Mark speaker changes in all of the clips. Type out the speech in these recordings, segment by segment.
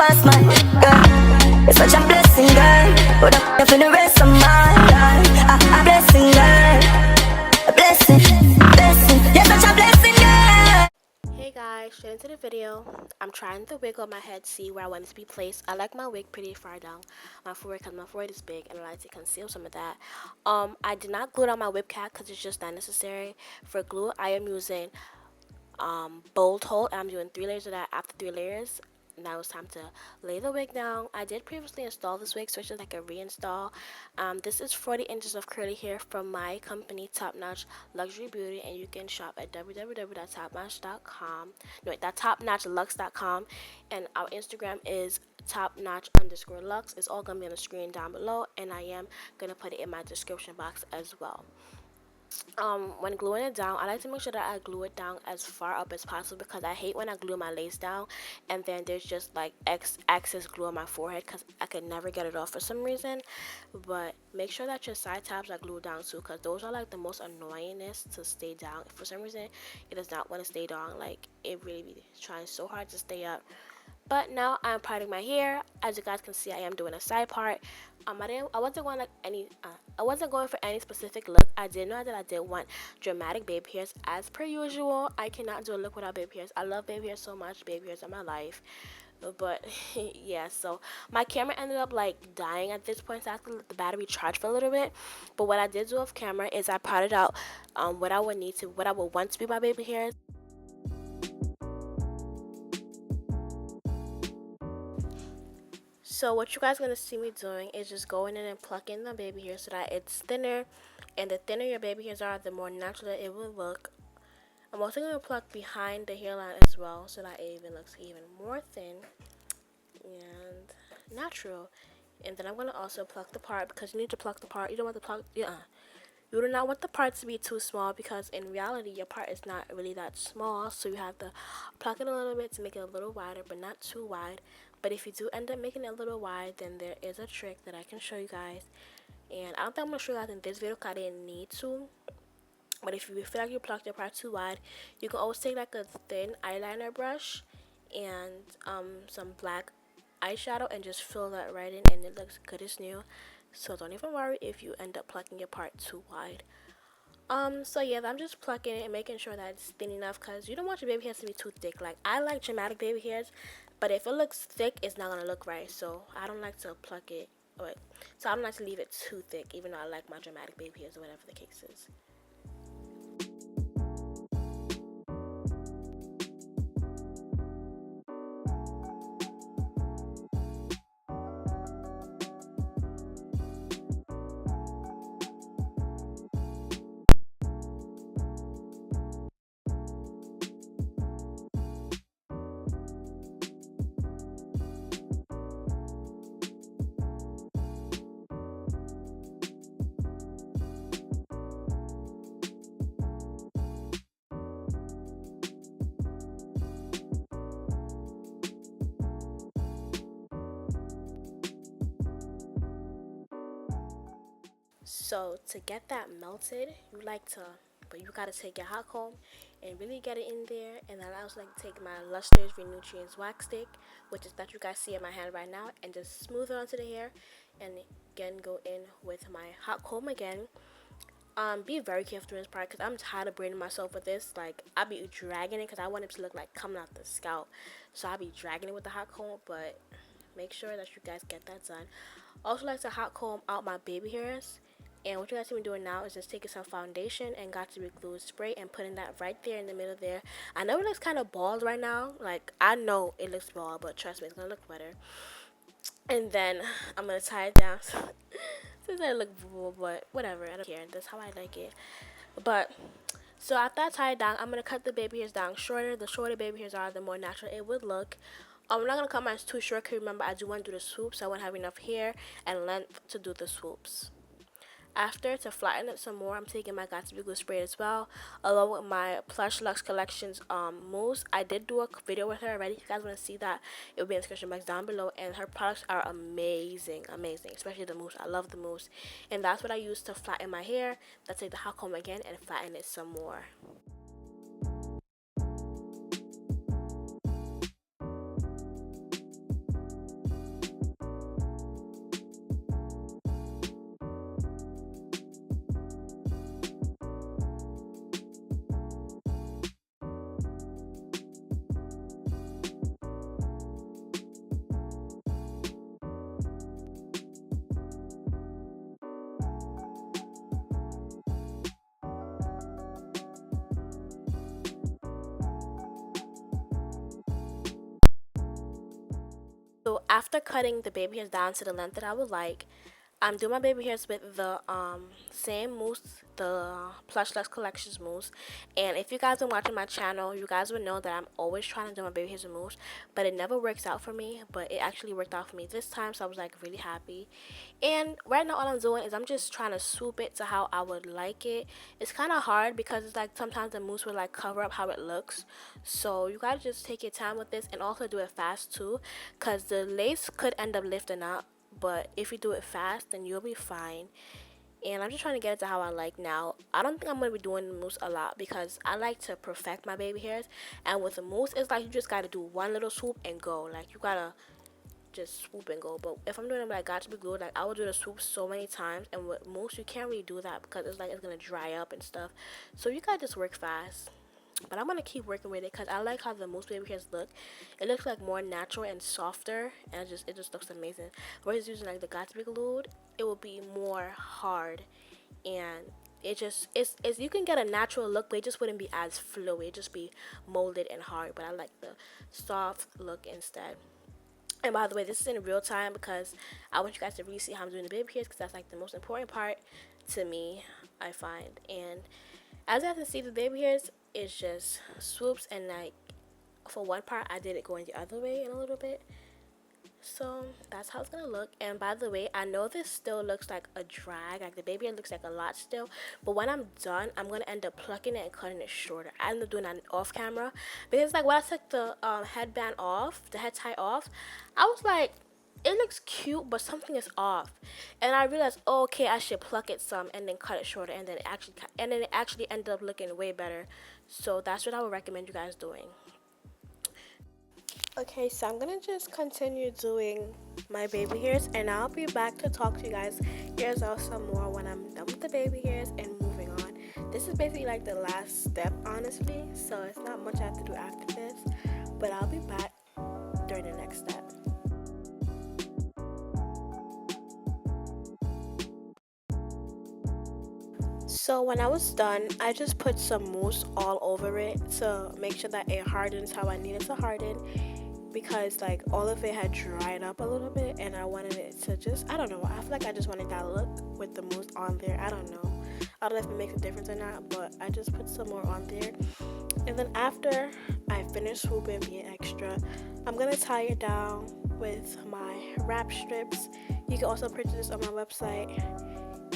Speaker 1: past my head, girl. It's such a blessing, girl. But I'm for the rest of my life. A blessing, girl. A blessing, blessing. You're such a blessing, girl.
Speaker 2: Hey guys, straight into the video. I'm trying to wig on my head, see where I want it to be placed. I like my wig pretty far down my forehead because my forehead is big and I like to conceal some of that. I did not glue it on my whip cap because it's just not necessary. For glue, I am using bold hold. I'm doing 3 layers of that. After 3 layers, now it's time to lay the wig down. I did previously install this wig, so it's just like a reinstall. This is 40 inches of curly hair from my company, Top Notch Luxury Beauty, and you can shop at www.topnotch.com. No, wait, that's topnotchlux.com, and our Instagram is topnotch_lux. It's all gonna be on the screen down below, and I am gonna put it in my description box as well. When gluing it down, I like to make sure that I glue it down as far up as possible because I hate when I glue my lace down and then there's just like excess glue on my forehead because I could never get it off for some reason. But make sure that your side tabs are glued down too, because those are like the most annoyingest to stay down. For some reason it does not want to stay down, like it really be trying so hard to stay up. But now I'm parting my hair. As you guys can see, I am doing a side part. I wasn't going like I wasn't going for any specific look. I did know that I did want dramatic baby hairs as per usual. I cannot do a look without baby hairs. I love baby hairs so much. Baby hairs are my life. But yeah, so my camera ended up like dying at this point, so I had to let the battery charge for a little bit. But what I did do off camera is I parted out what I would want to be my baby hairs. So what you guys are gonna see me doing is just going in and plucking the baby hair so that it's thinner, and the thinner your baby hairs are, the more natural it will look. I'm also gonna pluck behind the hairline as well so that it even looks even more thin and natural. And then I'm gonna also pluck the part, because you need to pluck the part. You don't want the pluck. You do not want the part to be too small, because in reality your part is not really that small, so you have to pluck it a little bit to make it a little wider, but not too wide. But if you do end up making it a little wide, then there is a trick that I can show you guys, and I don't think I'm going to show you guys in this video because I didn't need to. But if you feel like you plucked your part too wide, you can always take like a thin eyeliner brush and some black eyeshadow and just fill that right in, and it looks good as new. So don't even worry if you end up plucking your part too wide. So yeah, I'm just plucking it and making sure that it's thin enough, because you don't want your baby hairs to be too thick. Like, I like dramatic baby hairs, but if it looks thick, it's not gonna look right. So I don't like to pluck it, so I don't like to leave it too thick, even though I like my dramatic baby hairs or whatever the case is. So to get that melted, you gotta take your hot comb and really get it in there. And then I also like to take my Luster's Renutrients wax stick, which is that you guys see in my hand right now, and just smooth it onto the hair. And again, go in with my hot comb again. Be very careful during this part, because I'm tired of braining myself with this. Like, I be dragging it because I want it to look like coming out the scalp. So I be dragging it with the hot comb, but make sure that you guys get that done. Also like to hot comb out my baby hairs. And what you guys see me doing now is just taking some foundation and got to be glue spray and putting that right there in the middle there. I know it looks kind of bald right now. Like, I know it looks bald, but trust me, it's gonna look better. And then I'm gonna tie it down. Since I look bald, but whatever, I don't care. That's how I like it. But so after I tie it down, I'm gonna cut the baby hairs down shorter. The shorter baby hairs are, the more natural it would look. I'm not gonna cut mine too short, because remember, I do want to do the swoops. So I want to have enough hair and length to do the swoops. After, to flatten it some more, I'm taking my Got To Be Glue spray as well, along with my Plush Luxe Collections mousse. I did do a video with her already. If you guys want to see that, it will be in the description box down below. And her products are amazing, amazing, especially the mousse. I love the mousse. And that's what I use to flatten my hair. Let's take the hot comb again and flatten it some more. So after cutting the baby hairs down to the length that I would like, I'm doing my baby hairs with the same mousse, the Plush Lux Collections mousse. And if you guys are watching my channel, you guys would know that I'm always trying to do my baby hairs with mousse, but it never works out for me. But it actually worked out for me this time, so I was like really happy. And right now all I'm doing is I'm just trying to swoop it to how I would like it. It's kind of hard because it's like sometimes the mousse will like cover up how it looks. So you gotta just take your time with this and also do it fast too, because the lace could end up lifting up, but if you do it fast then you'll be fine. And I'm just trying to get it to how I like now. I don't think I'm going to be doing the mousse a lot because I like to perfect my baby hairs, and with the mousse it's like you just got to do one little swoop and go, like you gotta just swoop and go. But if I'm doing it like got to be glued, like I would do the swoop so many times, and with mousse you can't really do that because it's like it's gonna dry up and stuff, so you gotta just work fast. But I'm gonna keep working with it because I like how the mousse baby hairs look. It looks like more natural and softer, and it just looks amazing. Whereas using like the got to be glued, it will be more hard, and it's you can get a natural look, but it just wouldn't be as flowy. It'd just be molded and hard. But I like the soft look instead. And by the way, this is in real time because I want you guys to really see how I'm doing the baby hairs, because that's like the most important part to me, I find. And as you guys can see, the baby hairs is just swoops, and like for one part I did it going the other way in a little bit. So that's how it's gonna look. And by the way, I know this still looks like a drag, like the baby hair looks like a lot still, but when I'm done I'm gonna end up plucking it and cutting it shorter. I end up doing that off camera because like when I took the headband off, the head tie off, I was like, it looks cute but something is off, and I realized, oh, okay, I should pluck it some and then cut it shorter, and then it actually ended up looking way better. So that's what I would recommend you guys doing. Okay, so I'm gonna just continue doing my baby hairs, and I'll be back to talk to you guys hairs out some more when I'm done with the baby hairs and moving on. This is basically like the last step, honestly, so it's not much I have to do after this, but I'll be back during the next step. So when I was done, I just put some mousse all over it to make sure that it hardens how I need it to harden, because like all of it had dried up a little bit and I wanted it to just, I don't know, I feel like I just wanted that look with the mousse on there. I don't know if it makes a difference or not, but I just put some more on there. And then after I finish swooping, being extra, I'm gonna tie it down with my wrap strips. You can also purchase this on my website.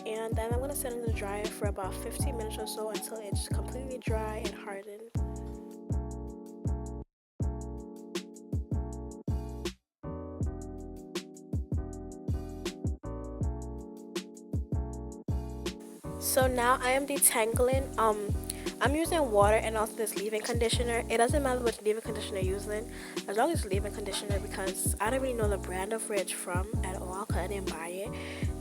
Speaker 2: And then I'm gonna set it in the dryer for about 15 minutes or so until it's completely dry and hardened. So now I am detangling. I'm using water and also this leave-in conditioner. It doesn't matter which leave-in conditioner you're using, as long as it's leave-in conditioner, because I don't really know the brand of where it's from at all because I didn't buy it.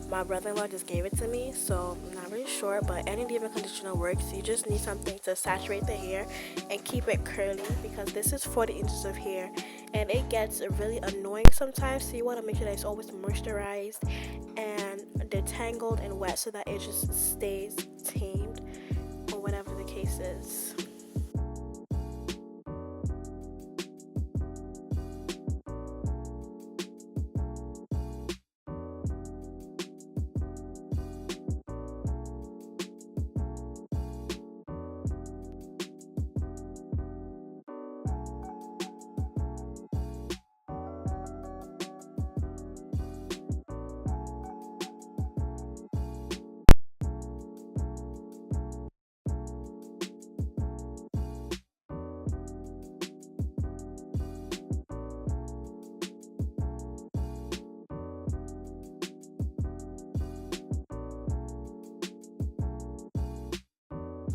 Speaker 2: My brother-in-law just gave it to me, so I'm not really sure, but any leave-in conditioner works. You just need something to saturate the hair and keep it curly, because this is 40 inches of hair and it gets really annoying sometimes, so you want to make sure that it's always moisturized and detangled and wet so that it just stays tamed, or whatever the case is.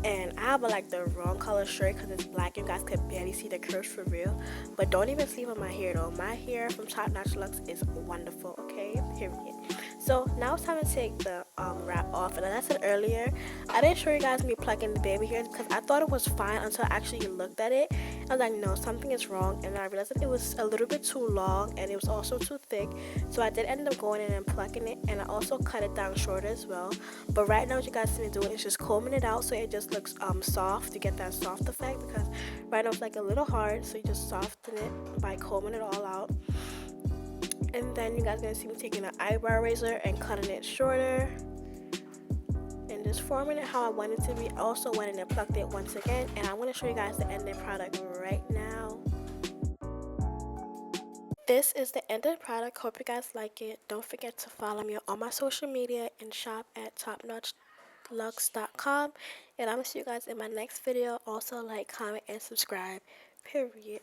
Speaker 2: And I have like the wrong color shirt because it's black. You guys could barely see the curves for real, but don't even sleep on my hair though. My hair from Top-Notch-Luxe is wonderful, okay, period. So now it's time to take the wrap off, and as I said earlier, I didn't show you guys me plucking the baby hairs because I thought it was fine until I actually looked at it. I was like, no, something is wrong, and I realized that it was a little bit too long and it was also too thick, so I did end up going in and plucking it, and I also cut it down shorter as well. But right now what you guys see me doing is just combing it out so it just looks soft, to get that soft effect, because right now it's like a little hard, so you just soften it by combing it all out. And then you guys are gonna see me taking an eyebrow razor and cutting it shorter and just forming it how I want it to be. Also went in and plucked it once again, and I'm gonna show you guys the ending product right now. This is the ended product. Hope you guys like it. Don't forget to follow me on all my social media and shop at topnotchlux.com. And I'm gonna see you guys in my next video. Also like, comment, and subscribe. Period.